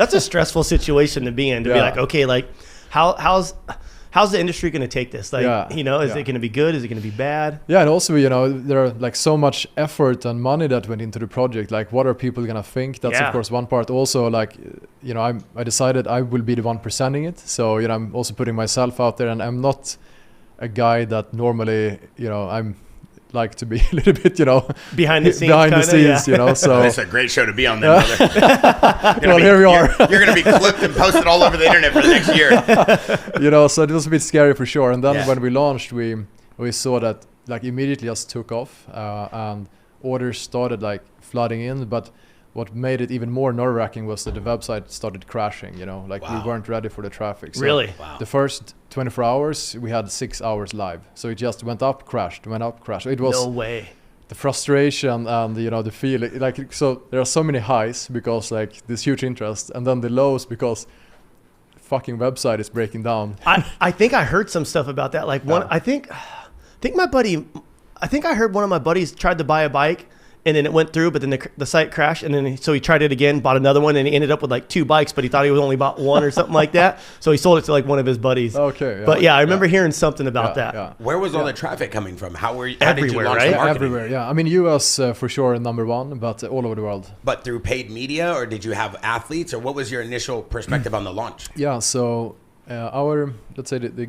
That's a stressful situation to be in, to be like, okay, like how's the industry going to take this? Like, you know, is it going to be good? Is it going to be bad? Yeah, and also, you know, there are like so much effort and money that went into the project. Like, what are people going to think? That's of course one part. Also, like, you know, I decided I will be the one presenting it. So, you know, I'm also putting myself out there, and I'm not a guy that normally, you know, I'm like to be a little bit, you know, behind the scenes, you know. So it's a great show to be on, then, brother. Well, here we are. You're going to be clipped and posted all over the internet for the next year. You know, so it was a bit scary for sure. And then when we launched, we saw that like immediately just took off, and orders started like flooding in. But what made it even more nerve-wracking was that the website started crashing. You know, like we weren't ready for the traffic. So really? The first 24 hours, we had 6 hours live. So it just went up, crashed, went up, crashed. It was no way. The frustration and, you know, the feeling. Like, so there are so many highs because like this huge interest, and then the lows because fucking website is breaking down. I think I heard some stuff about that. Like I think I heard one of my buddies tried to buy a bike, and then it went through, but then the site crashed, and then so he tried it again, bought another one, and he ended up with like 2 bikes, but he thought he only bought one or something like that. So he sold it to like one of his buddies. Okay. Yeah. But I remember hearing something about that. Yeah. Where was all the traffic coming from? How did you Everywhere, launch right? the marketing? Everywhere, yeah. I mean, US for sure #1, but all over the world. But through paid media, or did you have athletes, or what was your initial perspective on the launch? Yeah, so let's say the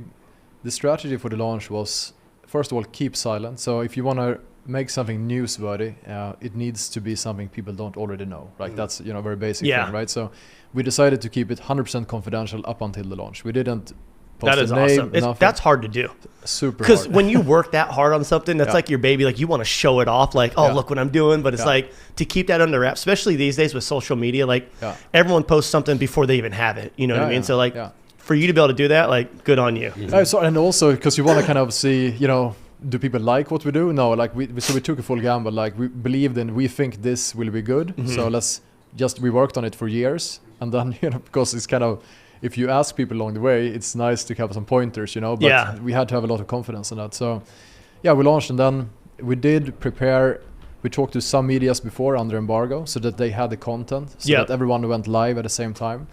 strategy for the launch was, first of all, keep silent. So if you want to make something newsworthy, it needs to be something people don't already know. Like that's, you know, very basic thing, right? So we decided to keep it 100% confidential up until the launch. We didn't post That is a name, awesome. nothing. That's hard to do. Super hard. Because when you work that hard on something, that's like your baby. Like you want to show it off, like, oh, look what I'm doing. But it's like to keep that under wraps, especially these days with social media. Like everyone posts something before they even have it. You know what I mean? So like for you to be able to do that, like good on you. And also because you want to kind of see, you know, do people like what we do? No, like we took a full gamble. Like we believed in, we think this will be good. So we worked on it for years, and then, you know, because it's kind of, if you ask people along the way, it's nice to have some pointers, you know. But we had to have a lot of confidence in that. So we launched, and then we did prepare. We talked to some medias before under embargo, so that they had the content, so that everyone went live at the same time.